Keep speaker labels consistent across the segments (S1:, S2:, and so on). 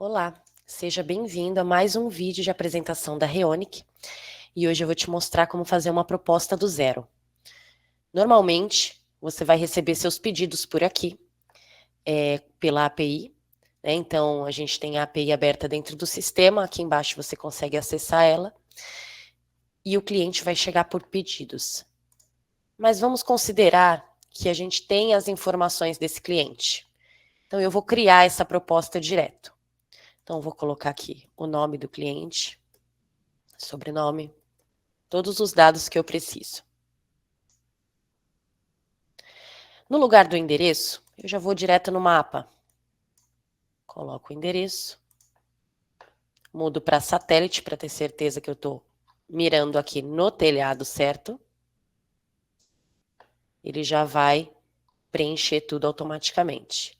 S1: Olá, seja bem-vindo a mais um vídeo de apresentação da Reonic e hoje eu vou te mostrar como fazer uma proposta do zero. Normalmente, você vai receber seus pedidos por aqui, pela API, né? Então, a gente tem a API aberta dentro do sistema, aqui embaixo você consegue acessar ela e o cliente vai chegar por pedidos. Mas vamos considerar que a gente tem as informações desse cliente. Então, eu vou criar essa proposta direto. Então, eu vou colocar aqui o nome do cliente, sobrenome, todos os dados que eu preciso. No lugar do endereço, eu já vou direto no mapa. Coloco o endereço, mudo para satélite para ter certeza que eu estou mirando aqui no telhado certo. Ele já vai preencher tudo automaticamente.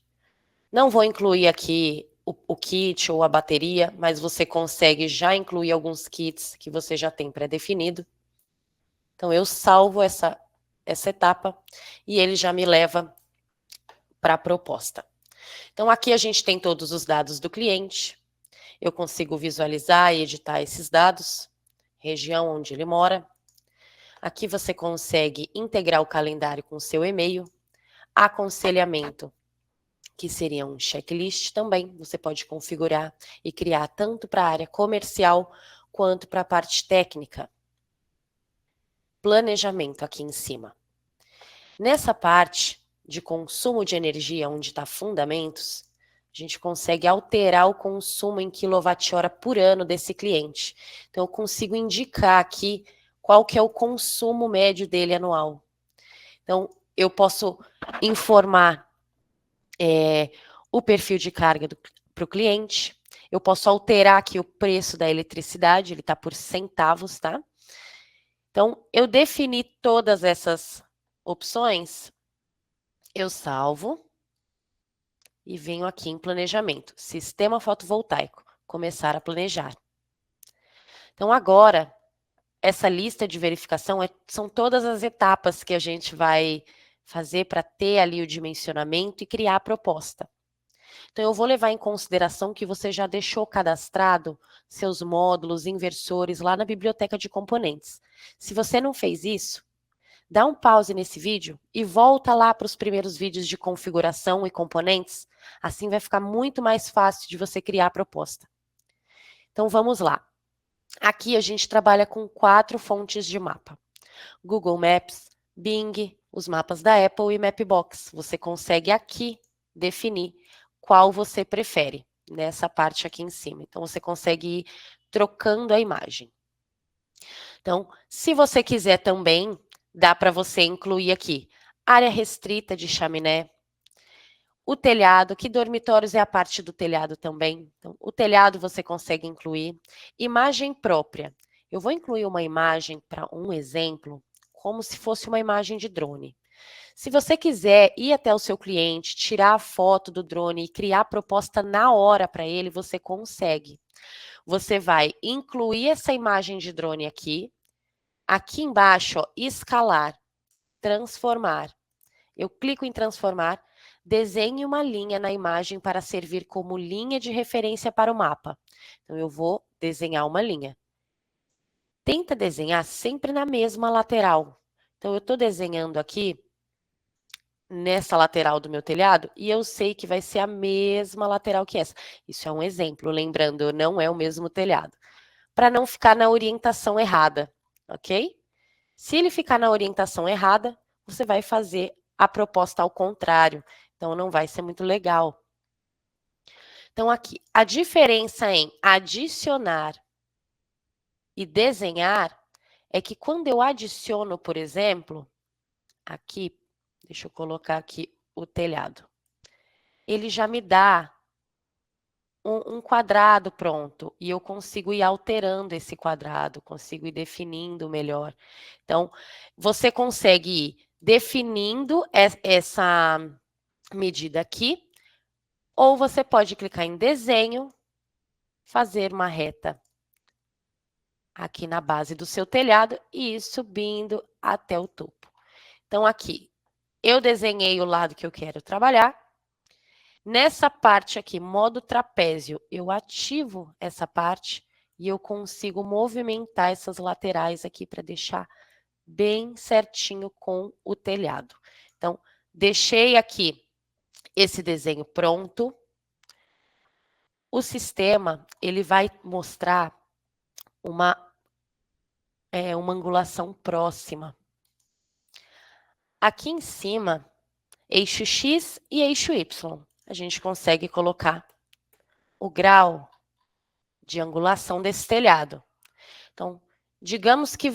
S1: Não vou incluir aqui o kit ou a bateria, mas você consegue já incluir alguns kits que você já tem pré-definido. Então, eu salvo essa etapa e ele já me leva para a proposta. Então, aqui a gente tem todos os dados do cliente. Eu consigo visualizar e editar esses dados, região onde ele mora. Aqui você consegue integrar o calendário com o seu e-mail. Aconselhamento, que seria um checklist também, você pode configurar e criar tanto para a área comercial quanto para a parte técnica. Planejamento aqui em cima. Nessa parte de consumo de energia, onde está fundamentos, a gente consegue alterar o consumo em quilowatt-hora por ano desse cliente. Então, eu consigo indicar aqui qual que é o consumo médio dele anual. Então, eu posso informar o perfil de carga para o cliente, eu posso alterar aqui o preço da eletricidade, ele está por centavos, tá? Então, eu defini todas essas opções, eu salvo e venho aqui em planejamento, sistema fotovoltaico, começar a planejar. Então, agora, essa lista de verificação são todas as etapas que a gente vai fazer para ter ali o dimensionamento e criar a proposta. Então, eu vou levar em consideração que você já deixou cadastrado seus módulos, inversores lá na biblioteca de componentes. Se você não fez isso, dá um pause nesse vídeo e volta lá para os primeiros vídeos de configuração e componentes. Assim vai ficar muito mais fácil de você criar a proposta. Então, vamos lá. Aqui a gente trabalha com 4 fontes de mapa. Google Maps, Bing, os mapas da Apple e Mapbox. Você consegue aqui definir qual você prefere, nessa parte aqui em cima. Então, você consegue ir trocando a imagem. Então, se você quiser também, dá para você incluir aqui área restrita de chaminé, o telhado, que dormitórios é a parte do telhado também. Então, o telhado você consegue incluir. Imagem própria. Eu vou incluir uma imagem para um exemplo, como se fosse uma imagem de drone. Se você quiser ir até o seu cliente, tirar a foto do drone e criar a proposta na hora para ele, você consegue. Você vai incluir essa imagem de drone aqui. Aqui embaixo, ó, escalar, transformar. Eu clico em transformar, desenhe uma linha na imagem para servir como linha de referência para o mapa. Então, eu vou desenhar uma linha. Tenta desenhar sempre na mesma lateral. Então, eu estou desenhando aqui nessa lateral do meu telhado e eu sei que vai ser a mesma lateral que essa. Isso é um exemplo, lembrando, não é o mesmo telhado. Para não ficar na orientação errada, ok? Se ele ficar na orientação errada, você vai fazer a proposta ao contrário. Então, não vai ser muito legal. Então, aqui, a diferença em adicionar e desenhar é que quando eu adiciono, por exemplo, aqui, deixa eu colocar aqui o telhado. Ele já me dá um quadrado pronto e eu consigo ir alterando esse quadrado, consigo ir definindo melhor. Então, você consegue ir definindo essa medida aqui, ou você pode clicar em desenho, fazer uma reta aqui na base do seu telhado e ir subindo até o topo. Então, aqui, eu desenhei o lado que eu quero trabalhar. Nessa parte aqui, modo trapézio, eu ativo essa parte e eu consigo movimentar essas laterais aqui para deixar bem certinho com o telhado. Então, deixei aqui esse desenho pronto. O sistema, ele vai mostrar uma angulação próxima. Aqui em cima, eixo X e eixo Y. A gente consegue colocar o grau de angulação desse telhado. Então, digamos que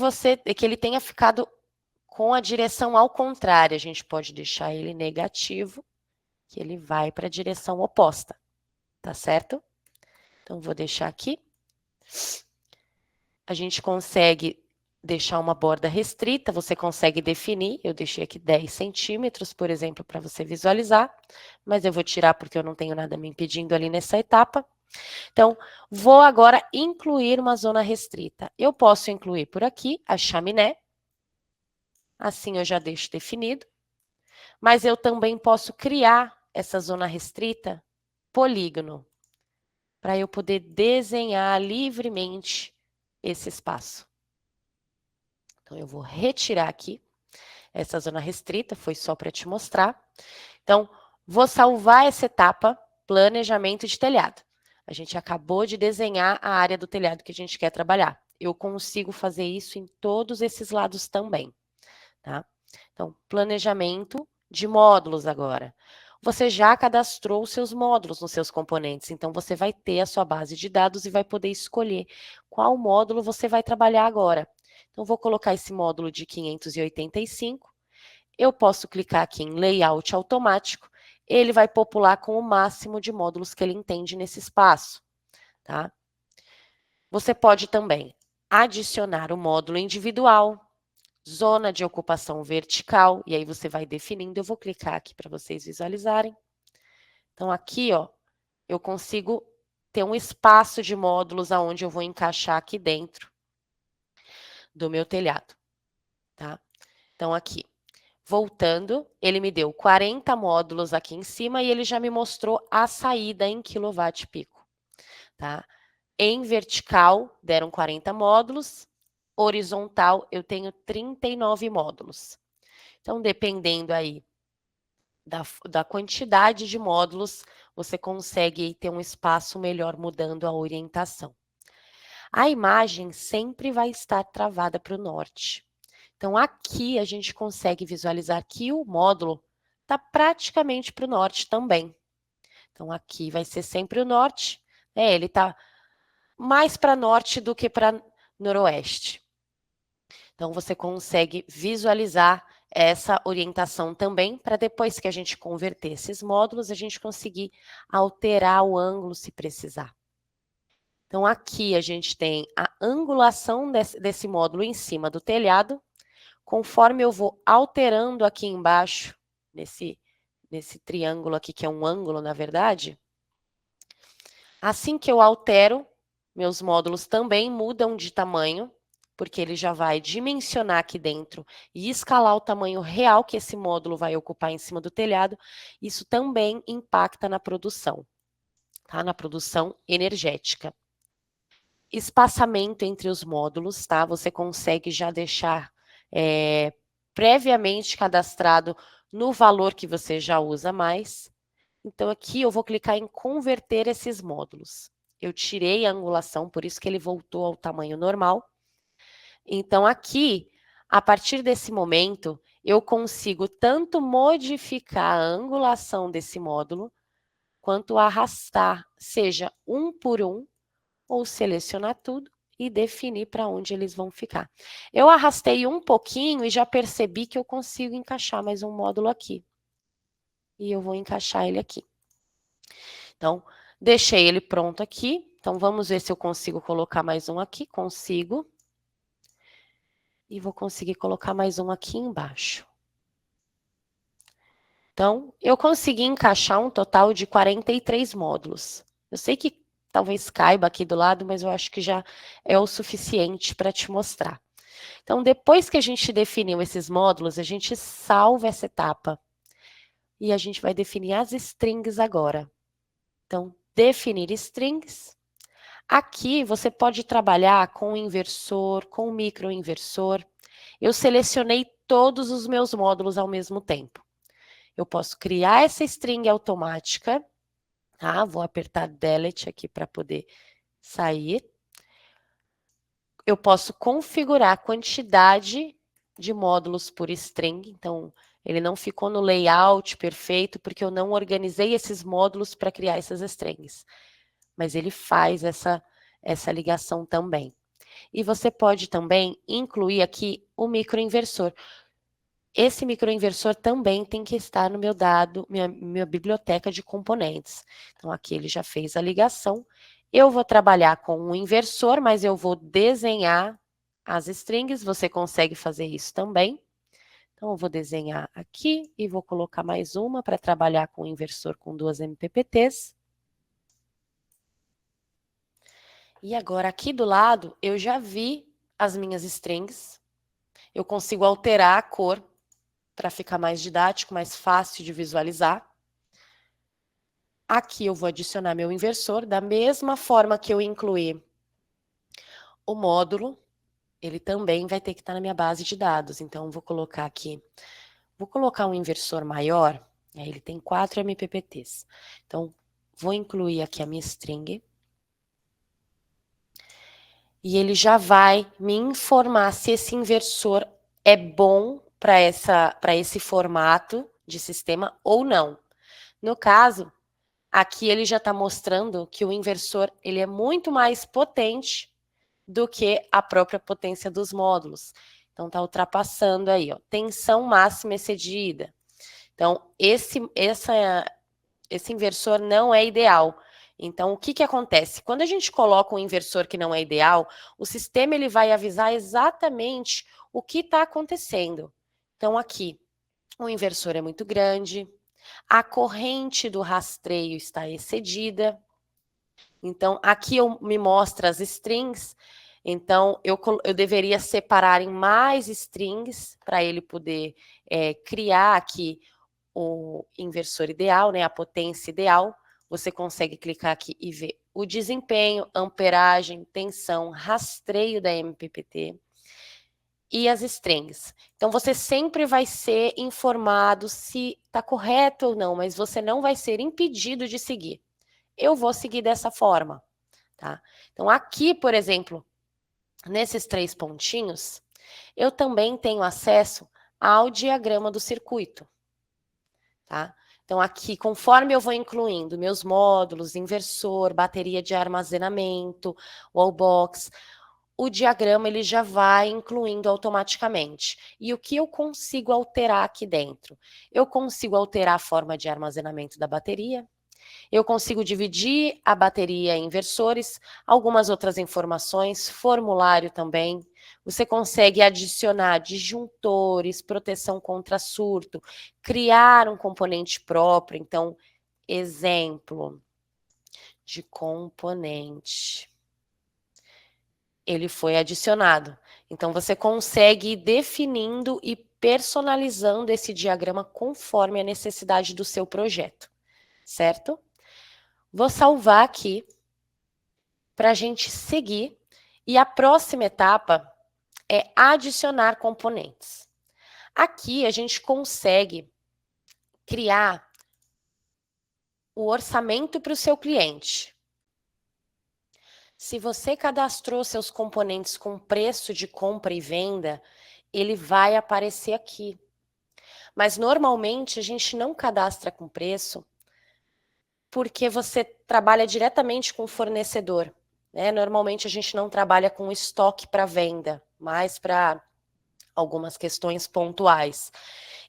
S1: ele tenha ficado com a direção ao contrário. A gente pode deixar ele negativo, que ele vai para a direção oposta. Tá certo? Então, vou deixar aqui. A gente consegue deixar uma borda restrita, você consegue definir. Eu deixei aqui 10 centímetros, por exemplo, para você visualizar, mas eu vou tirar porque eu não tenho nada me impedindo ali nessa etapa. Então, vou agora incluir uma zona restrita. Eu posso incluir por aqui a chaminé, assim eu já deixo definido, mas eu também posso criar essa zona restrita polígono, para eu poder desenhar livremente esse espaço. Então, eu vou retirar aqui essa zona restrita, foi só para te mostrar. Então, vou salvar essa etapa, planejamento de telhado. A gente acabou de desenhar a área do telhado que a gente quer trabalhar. Eu consigo fazer isso em todos esses lados também, tá? Então, planejamento de módulos agora. Você já cadastrou os seus módulos nos seus componentes, então você vai ter a sua base de dados e vai poder escolher qual módulo você vai trabalhar agora. Então, vou colocar esse módulo de 585. Eu posso clicar aqui em Layout automático. Ele vai popular com o máximo de módulos que ele entende nesse espaço, tá? Você pode também adicionar o módulo individual, zona de ocupação vertical, e aí você vai definindo. Eu vou clicar aqui para vocês visualizarem. Então, aqui, ó, eu consigo ter um espaço de módulos aonde eu vou encaixar aqui dentro do meu telhado, tá? Então, aqui, voltando, ele me deu 40 módulos aqui em cima e ele já me mostrou a saída em quilowatt-pico, tá? Em vertical, deram 40 módulos, horizontal, eu tenho 39 módulos. Então, dependendo aí da quantidade de módulos, você consegue ter um espaço melhor mudando a orientação. A imagem sempre vai estar travada para o norte. Então, aqui a gente consegue visualizar que o módulo está praticamente para o norte também. Então, aqui vai ser sempre o norte, né? Ele está mais para norte do que para noroeste. Então, você consegue visualizar essa orientação também, para depois que a gente converter esses módulos, a gente conseguir alterar o ângulo se precisar. Então, aqui a gente tem a angulação desse módulo em cima do telhado. Conforme eu vou alterando aqui embaixo, nesse triângulo aqui, que é um ângulo, na verdade, assim que eu altero, meus módulos também mudam de tamanho, porque ele já vai dimensionar aqui dentro e escalar o tamanho real que esse módulo vai ocupar em cima do telhado. Isso também impacta na produção, tá? Na produção energética. Espaçamento entre os módulos, tá? Você consegue já deixar previamente cadastrado no valor que você já usa mais. Então, aqui eu vou clicar em converter esses módulos. Eu tirei a angulação, por isso que ele voltou ao tamanho normal. Então, aqui, a partir desse momento, eu consigo tanto modificar a angulação desse módulo, quanto arrastar, seja um por um, ou selecionar tudo e definir para onde eles vão ficar. Eu arrastei um pouquinho e já percebi que eu consigo encaixar mais um módulo aqui. E eu vou encaixar ele aqui. Então, deixei ele pronto aqui. Então, vamos ver se eu consigo colocar mais um aqui. Consigo. E vou conseguir colocar mais um aqui embaixo. Então, eu consegui encaixar um total de 43 módulos. Eu sei que talvez caiba aqui do lado, mas eu acho que já é o suficiente para te mostrar. Então, depois que a gente definiu esses módulos, a gente salva essa etapa. E a gente vai definir as strings agora. Então, definir strings. Aqui você pode trabalhar com o inversor, com o microinversor. Eu selecionei todos os meus módulos ao mesmo tempo. Eu posso criar essa string automática, tá? Vou apertar Delete aqui para poder sair. Eu posso configurar a quantidade de módulos por string, então ele não ficou no layout perfeito, porque eu não organizei esses módulos para criar essas strings. Mas ele faz essa ligação também. E você pode também incluir aqui o microinversor. Esse microinversor também tem que estar no meu dado, minha biblioteca de componentes. Então, aqui ele já fez a ligação. Eu vou trabalhar com um inversor, mas eu vou desenhar as strings. Você consegue fazer isso também. Então, eu vou desenhar aqui e vou colocar mais uma para trabalhar com o inversor com 2 MPPTs. E agora, aqui do lado, eu já vi as minhas strings. Eu consigo alterar a cor para ficar mais didático, mais fácil de visualizar. Aqui eu vou adicionar meu inversor, da mesma forma que eu incluí o módulo, ele também vai ter que estar na minha base de dados. Então, vou colocar aqui, vou colocar um inversor maior, ele tem 4 MPPTs. Então, vou incluir aqui a minha string. E ele já vai me informar se esse inversor é bom para esse formato de sistema ou não. No caso, aqui ele já está mostrando que o inversor ele é muito mais potente do que a própria potência dos módulos. Então, está ultrapassando aí, ó, tensão máxima excedida. Então, esse inversor não é ideal. Então, o que, que acontece? Quando a gente coloca um inversor que não é ideal, o sistema ele vai avisar exatamente o que está acontecendo. Então, aqui, o inversor é muito grande, a corrente do rastreio está excedida. Então, aqui me mostra as strings. Então, eu deveria separar em mais strings para ele poder criar aqui o inversor ideal, né, a potência ideal. Você consegue clicar aqui e ver o desempenho, amperagem, tensão, rastreio da MPPT e as strings. Então, você sempre vai ser informado se está correto ou não, mas você não vai ser impedido de seguir. Eu vou seguir dessa forma, tá? Então, aqui, por exemplo, nesses 3 pontinhos, eu também tenho acesso ao diagrama do circuito, tá? Então, aqui, conforme eu vou incluindo meus módulos, inversor, bateria de armazenamento, wallbox, o diagrama ele já vai incluindo automaticamente. E o que eu consigo alterar aqui dentro? Eu consigo alterar a forma de armazenamento da bateria, eu consigo dividir a bateria em inversores, algumas outras informações, formulário também. Você consegue adicionar disjuntores, proteção contra surto, criar um componente próprio. Então, exemplo de componente. Ele foi adicionado. Então, você consegue ir definindo e personalizando esse diagrama conforme a necessidade do seu projeto, certo? Vou salvar aqui para a gente seguir. E a próxima etapa é adicionar componentes. Aqui a gente consegue criar o orçamento para o seu cliente. Se você cadastrou seus componentes com preço de compra e venda, ele vai aparecer aqui. Mas normalmente a gente não cadastra com preço porque você trabalha diretamente com o fornecedor, né? Normalmente a gente não trabalha com estoque para venda, mas para algumas questões pontuais.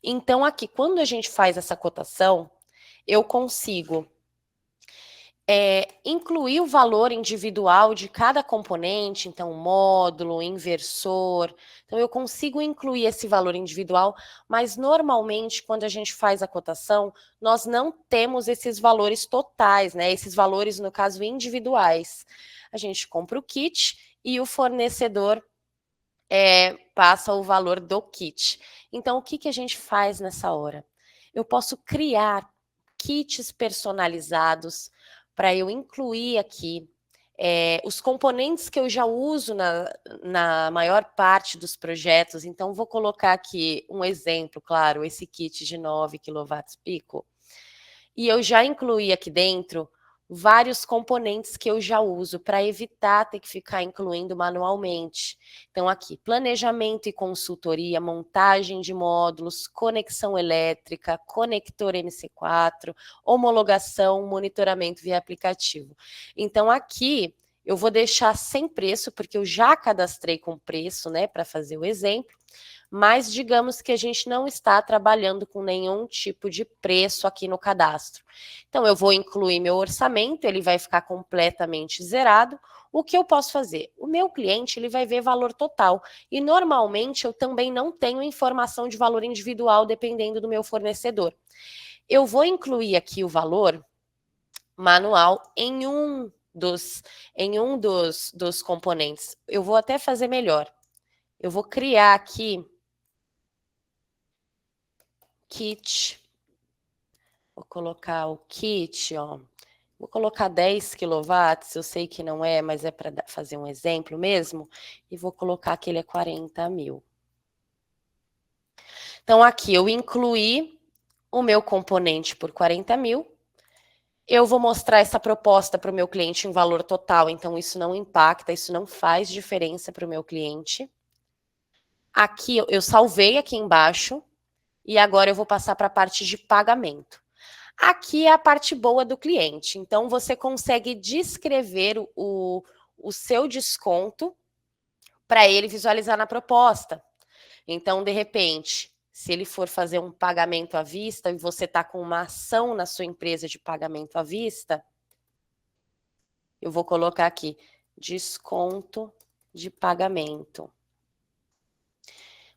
S1: Então, aqui, quando a gente faz essa cotação, eu consigo incluir o valor individual de cada componente, então módulo, inversor. Então, eu consigo incluir esse valor individual, mas normalmente, quando a gente faz a cotação, nós não temos esses valores totais, né? Esses valores, no caso, individuais. A gente compra o kit e o fornecedor passa o valor do kit. Então, o que, que a gente faz nessa hora? Eu posso criar kits personalizados para eu incluir aqui os componentes que eu já uso na maior parte dos projetos. Então, vou colocar aqui um exemplo, claro, esse kit de 9 kW-pico. E eu já incluí aqui dentro vários componentes que eu já uso para evitar ter que ficar incluindo manualmente. Então, aqui, planejamento e consultoria, montagem de módulos, conexão elétrica, conector MC4, homologação, monitoramento via aplicativo. Então, aqui eu vou deixar sem preço, porque eu já cadastrei com preço, né, para fazer o exemplo. Mas digamos que a gente não está trabalhando com nenhum tipo de preço aqui no cadastro. Então, eu vou incluir meu orçamento, ele vai ficar completamente zerado. O que eu posso fazer? O meu cliente ele vai ver valor total. E normalmente eu também não tenho informação de valor individual, dependendo do meu fornecedor. Eu vou incluir aqui o valor manual em um dos componentes. Eu vou até fazer melhor. Eu vou criar aqui kit, vou colocar o kit, ó, vou colocar 10 kW, eu sei que não é, mas é para fazer um exemplo mesmo, e vou colocar que ele é 40 mil. Então, aqui eu incluí o meu componente por 40 mil, eu vou mostrar essa proposta para o meu cliente em valor total, então isso não impacta, isso não faz diferença para o meu cliente. Aqui, eu salvei aqui embaixo, e agora eu vou passar para a parte de pagamento. Aqui é a parte boa do cliente. Então, você consegue descrever o seu desconto para ele visualizar na proposta. Então, de repente, se ele for fazer um pagamento à vista e você está com uma ação na sua empresa de pagamento à vista, eu vou colocar aqui, desconto de pagamento.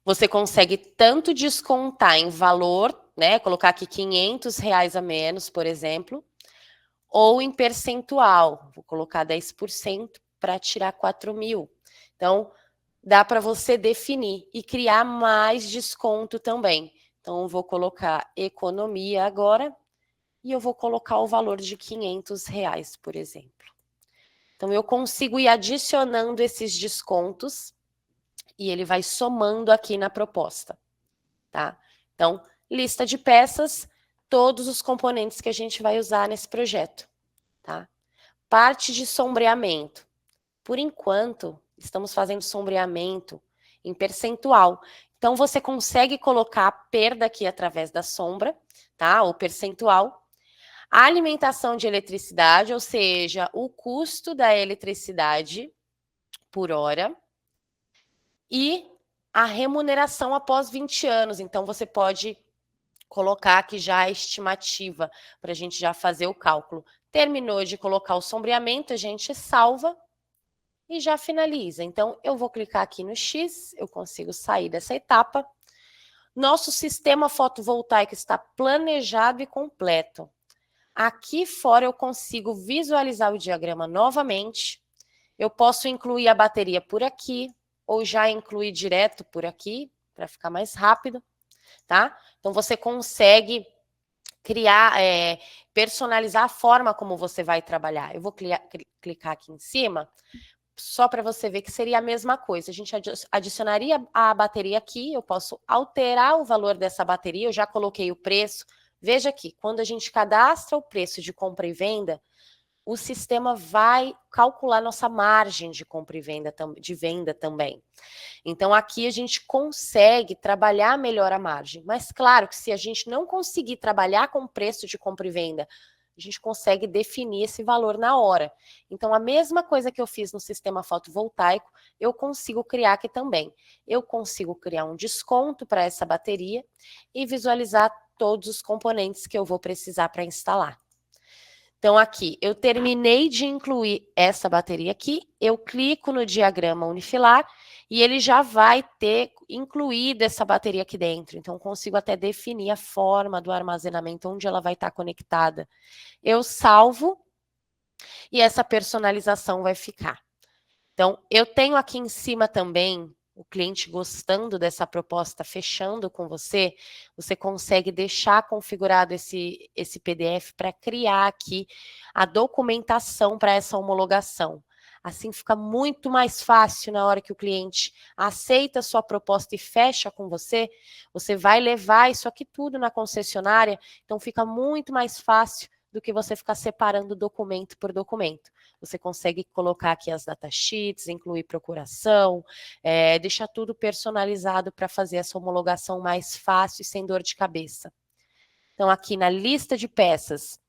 S1: Você consegue tanto descontar em valor, né? Colocar aqui R$500 a menos, por exemplo, ou em percentual. Vou colocar 10% para tirar 4 mil. Então, dá para você definir e criar mais desconto também. Então, vou colocar economia agora e eu vou colocar o valor de R$500, por exemplo. Então, eu consigo ir adicionando esses descontos e ele vai somando aqui na proposta, tá? Então, lista de peças, todos os componentes que a gente vai usar nesse projeto, tá? Parte de sombreamento. Por enquanto, estamos fazendo sombreamento em percentual. Então, você consegue colocar a perda aqui através da sombra, tá? O percentual. A alimentação de eletricidade, ou seja, o custo da eletricidade por hora. E a remuneração após 20 anos. Então, você pode colocar aqui já a estimativa para a gente já fazer o cálculo. Terminou de colocar o sombreamento, a gente salva e já finaliza. Então, eu vou clicar aqui no X, eu consigo sair dessa etapa. Nosso sistema fotovoltaico está planejado e completo. Aqui fora eu consigo visualizar o diagrama novamente. Eu posso incluir a bateria por aqui, ou já incluir direto por aqui, para ficar mais rápido, tá? Então, você consegue criar, personalizar a forma como você vai trabalhar. Eu vou clicar aqui em cima, só para você ver que seria a mesma coisa. A gente adicionaria a bateria aqui, eu posso alterar o valor dessa bateria, eu já coloquei o preço. Veja aqui, quando a gente cadastra o preço de compra e venda, o sistema vai calcular nossa margem de compra e venda, de venda também. Então, aqui a gente consegue trabalhar melhor a margem. Mas, claro, que se a gente não conseguir trabalhar com preço de compra e venda, a gente consegue definir esse valor na hora. Então, a mesma coisa que eu fiz no sistema fotovoltaico, eu consigo criar aqui também. Eu consigo criar um desconto para essa bateria e visualizar todos os componentes que eu vou precisar para instalar. Então, aqui, eu terminei de incluir essa bateria aqui, eu clico no diagrama unifilar e ele já vai ter incluído essa bateria aqui dentro. Então, consigo até definir a forma do armazenamento, onde ela vai estar conectada. Eu salvo e essa personalização vai ficar. Então, eu tenho aqui em cima também o cliente gostando dessa proposta, fechando com você, você consegue deixar configurado esse PDF para criar aqui a documentação para essa homologação. Assim fica muito mais fácil na hora que o cliente aceita a sua proposta e fecha com você, você vai levar isso aqui tudo na concessionária, então fica muito mais fácil do que você ficar separando documento por documento. Você consegue colocar aqui as datasheets, incluir procuração, deixar tudo personalizado para fazer essa homologação mais fácil e sem dor de cabeça. Então, aqui na lista de peças,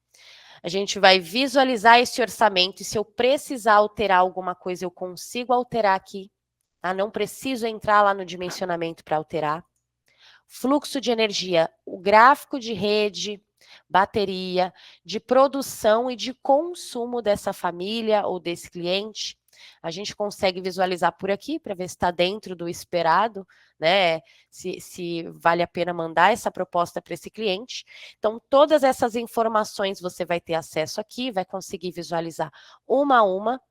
S1: a gente vai visualizar esse orçamento e se eu precisar alterar alguma coisa, eu consigo alterar aqui, tá? Não preciso entrar lá no dimensionamento para alterar. Fluxo de energia, o gráfico de rede, bateria, de produção e de consumo dessa família ou desse cliente. A gente consegue visualizar por aqui para ver se está dentro do esperado, né? Se vale a pena mandar essa proposta para esse cliente. Então, todas essas informações você vai ter acesso aqui, vai conseguir visualizar uma a uma.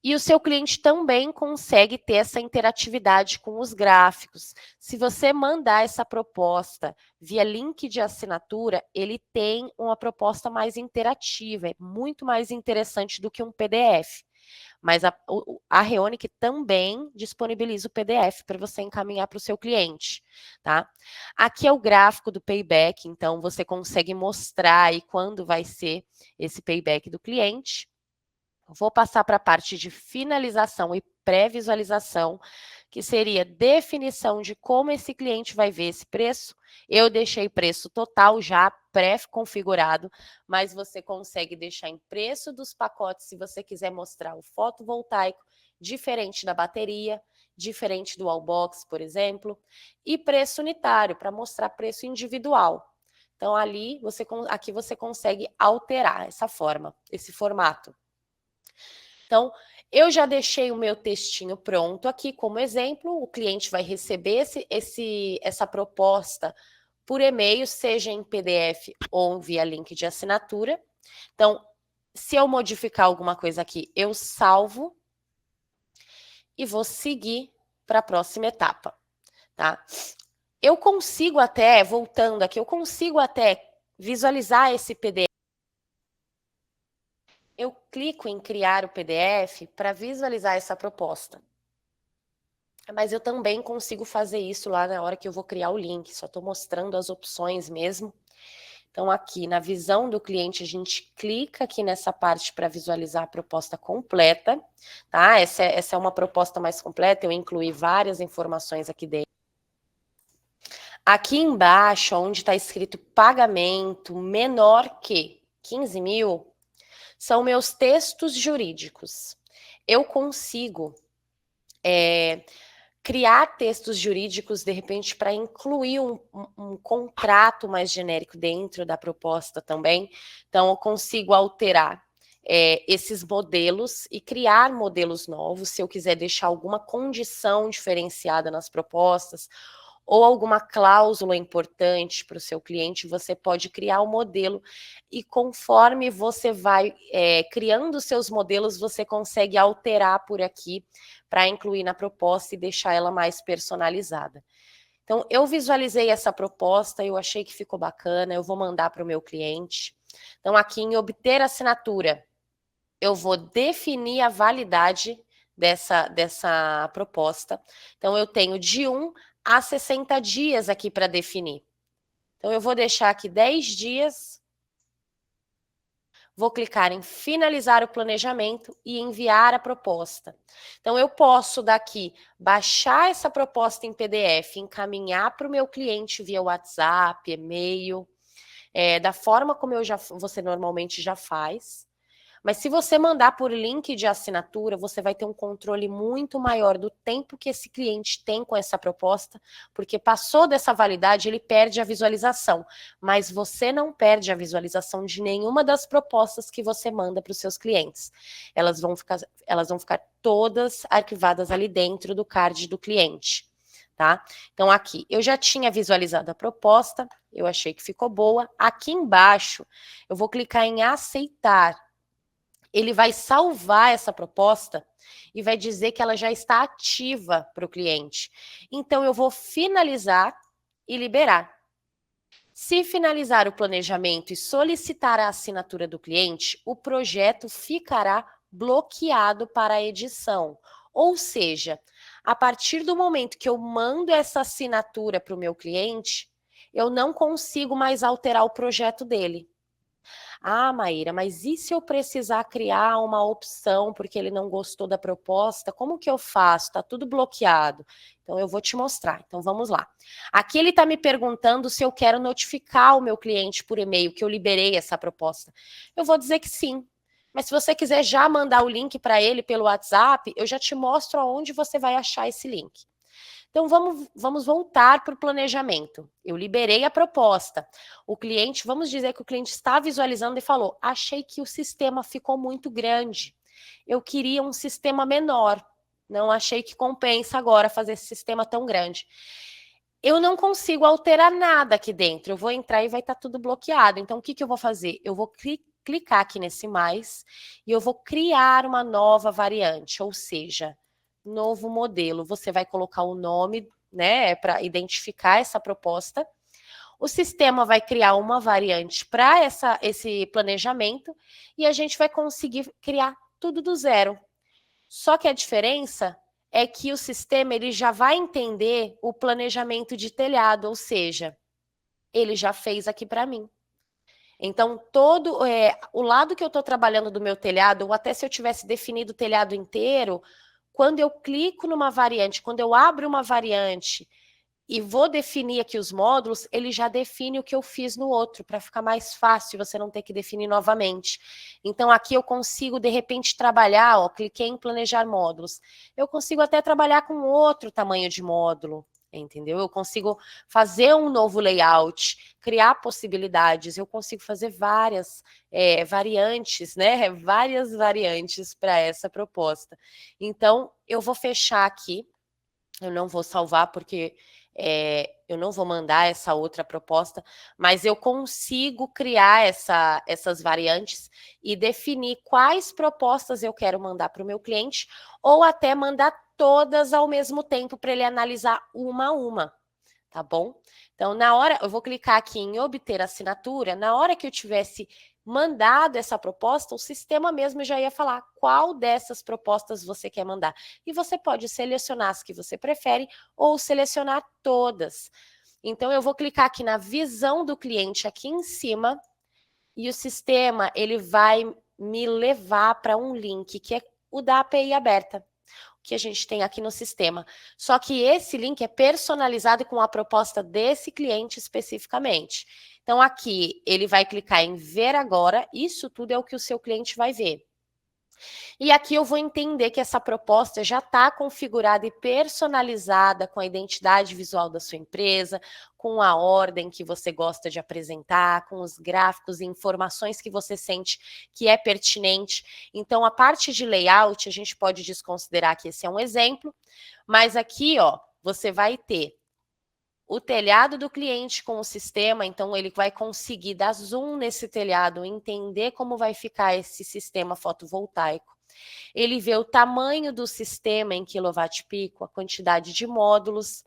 S1: E o seu cliente também consegue ter essa interatividade com os gráficos. Se você mandar essa proposta via link de assinatura, ele tem uma proposta mais interativa, é muito mais interessante do que um PDF. Mas a Reonic também disponibiliza o PDF para você encaminhar para o seu cliente, tá? Aqui é o gráfico do payback, então você consegue mostrar aí quando vai ser esse payback do cliente. Vou passar para a parte de finalização e pré-visualização, que seria definição de como esse cliente vai ver esse preço. Eu deixei preço total já pré-configurado, mas você consegue deixar em preço dos pacotes se você quiser mostrar o fotovoltaico diferente da bateria, diferente do wallbox, por exemplo, e preço unitário para mostrar preço individual. Então ali aqui você consegue alterar essa forma, esse formato. Então, eu já deixei o meu textinho pronto aqui como exemplo, o cliente vai receber essa proposta por e-mail, seja em PDF ou via link de assinatura. Então, se eu modificar alguma coisa aqui, eu salvo e vou seguir para a próxima etapa, tá? Eu consigo até, voltando aqui, eu consigo até visualizar esse PDF. Eu clico em criar o PDF para visualizar essa proposta. Mas eu também consigo fazer isso lá na hora que eu vou criar o link, só estou mostrando as opções mesmo. Então, aqui na visão do cliente, a gente clica aqui nessa parte para visualizar a proposta completa, tá? Essa é uma proposta mais completa, eu incluí várias informações aqui dentro. Aqui embaixo, onde está escrito pagamento menor que 15 mil, são meus textos jurídicos. Eu consigo criar textos jurídicos, de repente, para incluir um contrato mais genérico dentro da proposta também. Então, eu consigo alterar esses modelos e criar modelos novos, se eu quiser deixar alguma condição diferenciada nas propostas, ou alguma cláusula importante para o seu cliente, você pode criar o modelo e conforme você vai criando seus modelos, você consegue alterar por aqui para incluir na proposta e deixar ela mais personalizada. Então, eu visualizei essa proposta, eu achei que ficou bacana, eu vou mandar para o meu cliente. Então, aqui em obter assinatura, eu vou definir a validade dessa proposta. Então, eu tenho de 1 a 60 dias aqui para definir. Então, eu vou deixar aqui 10 dias. Vou clicar em finalizar o planejamento e enviar a proposta. Então, eu posso daqui baixar essa proposta em PDF, encaminhar para o meu cliente via WhatsApp, e-mail, da forma como você normalmente já faz. Mas se você mandar por link de assinatura, você vai ter um controle muito maior do tempo que esse cliente tem com essa proposta, porque passou dessa validade, ele perde a visualização. Mas você não perde a visualização de nenhuma das propostas que você manda para os seus clientes. Elas vão ficar todas arquivadas ali dentro do card do cliente. Tá? Então, aqui, eu já tinha visualizado a proposta, eu achei que ficou boa. Aqui embaixo, eu vou clicar em aceitar. Ele vai salvar essa proposta e vai dizer que ela já está ativa para o cliente. Então, eu vou finalizar e liberar. Se finalizar o planejamento e solicitar a assinatura do cliente, o projeto ficará bloqueado para a edição. Ou seja, a partir do momento que eu mando essa assinatura para o meu cliente, eu não consigo mais alterar o projeto dele. Ah, Maíra, mas e se eu precisar criar uma opção porque ele não gostou da proposta? Como que eu faço? Está tudo bloqueado. Então, eu vou te mostrar. Então, vamos lá. Aqui ele está me perguntando se eu quero notificar o meu cliente por e-mail que eu liberei essa proposta. Eu vou dizer que sim. Mas se você quiser já mandar o link para ele pelo WhatsApp, eu já te mostro aonde você vai achar esse link. Então, vamos voltar para o planejamento. Eu liberei a proposta. O cliente, vamos dizer que o cliente está visualizando e falou: achei que o sistema ficou muito grande. Eu queria um sistema menor. Não achei que compensa agora fazer esse sistema tão grande. Eu não consigo alterar nada aqui dentro. Eu vou entrar e vai estar tudo bloqueado. Então, o que eu vou fazer? Eu vou clicar aqui nesse mais e eu vou criar uma nova variante, ou seja, novo modelo. Você vai colocar o nome, né, para identificar essa proposta. O sistema vai criar uma variante para esse planejamento e a gente vai conseguir criar tudo do zero. Só que a diferença é que o sistema ele já vai entender o planejamento de telhado, ou seja, ele já fez aqui para mim. Então, o lado que eu estou trabalhando do meu telhado, ou até se eu tivesse definido o telhado inteiro, quando eu clico numa variante, quando eu abro uma variante e vou definir aqui os módulos, ele já define o que eu fiz no outro, para ficar mais fácil você não ter que definir novamente. Então, aqui eu consigo, de repente, trabalhar, ó, cliquei em planejar módulos. Eu consigo até trabalhar com outro tamanho de módulo, entendeu? Eu consigo fazer um novo layout, criar possibilidades, eu consigo fazer várias variantes, né? Várias variantes para essa proposta. Então, eu vou fechar aqui, eu não vou salvar porque eu não vou mandar essa outra proposta, mas eu consigo criar essas variantes e definir quais propostas eu quero mandar para o meu cliente, ou até mandar todas ao mesmo tempo para ele analisar uma a uma, tá bom? Então, na hora, eu vou clicar aqui em obter assinatura, na hora que eu tivesse mandado essa proposta, o sistema mesmo já ia falar qual dessas propostas você quer mandar. E você pode selecionar as que você prefere ou selecionar todas. Então, eu vou clicar aqui na visão do cliente aqui em cima e o sistema ele vai me levar para um link que é o da API aberta que a gente tem aqui no sistema. Só que esse link é personalizado com a proposta desse cliente especificamente. Então, aqui ele vai clicar em ver agora, isso tudo é o que o seu cliente vai ver. E aqui eu vou entender que essa proposta já está configurada e personalizada com a identidade visual da sua empresa, com a ordem que você gosta de apresentar, com os gráficos e informações que você sente que é pertinente. Então, a parte de layout, a gente pode desconsiderar que esse é um exemplo, mas aqui, ó, você vai ter o telhado do cliente com o sistema, então ele vai conseguir dar zoom nesse telhado, entender como vai ficar esse sistema fotovoltaico. Ele vê o tamanho do sistema em quilowatt-pico, a quantidade de módulos,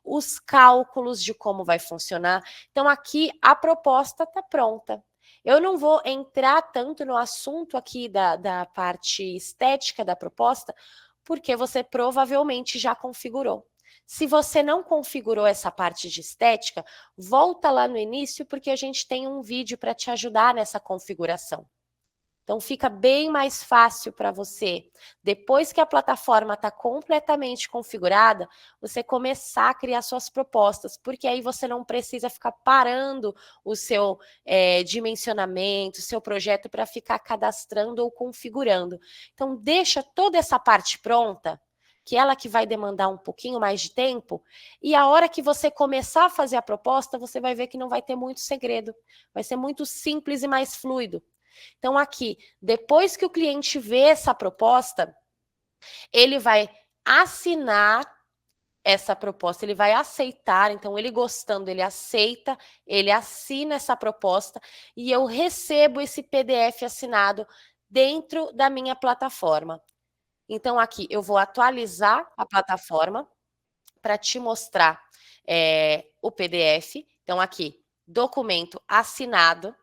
S1: os cálculos de como vai funcionar. Então, aqui a proposta está pronta. Eu não vou entrar tanto no assunto aqui da parte estética da proposta, porque você provavelmente já configurou. Se você não configurou essa parte de estética, volta lá no início, porque a gente tem um vídeo para te ajudar nessa configuração. Então, fica bem mais fácil para você, depois que a plataforma está completamente configurada, você começar a criar suas propostas, porque aí você não precisa ficar parando o seu dimensionamento, o seu projeto para ficar cadastrando ou configurando. Então, deixa toda essa parte pronta, que ela que vai demandar um pouquinho mais de tempo, e a hora que você começar a fazer a proposta, você vai ver que não vai ter muito segredo, vai ser muito simples e mais fluido. Então, aqui, depois que o cliente vê essa proposta, ele vai assinar essa proposta, ele vai aceitar, então ele gostando, ele aceita, ele assina essa proposta e eu recebo esse PDF assinado dentro da minha plataforma. Então aqui eu vou atualizar a plataforma para te mostrar o PDF. Então aqui, documento assinado,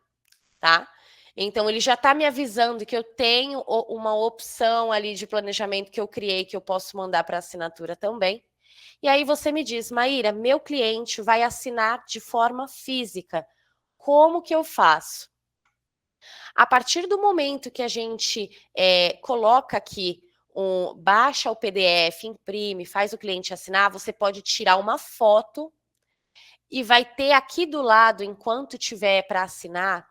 S1: tá? Então ele já está me avisando que eu tenho uma opção ali de planejamento que eu criei, que eu posso mandar para assinatura também. E aí você me diz, Maíra, meu cliente vai assinar de forma física. Como que eu faço? A partir do momento que a gente coloca aqui, baixa o PDF, imprime, faz o cliente assinar, você pode tirar uma foto e vai ter aqui do lado, enquanto tiver para assinar,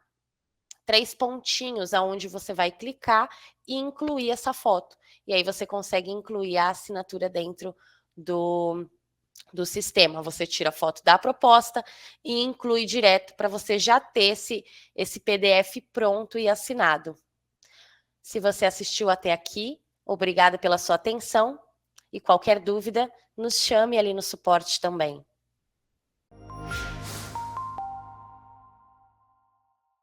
S1: 3 pontinhos aonde você vai clicar e incluir essa foto. E aí você consegue incluir a assinatura dentro do sistema. Você tira a foto da proposta e inclui direto para você já ter esse PDF pronto e assinado. Se você assistiu até aqui, obrigada pela sua atenção e qualquer dúvida, nos chame ali no suporte também.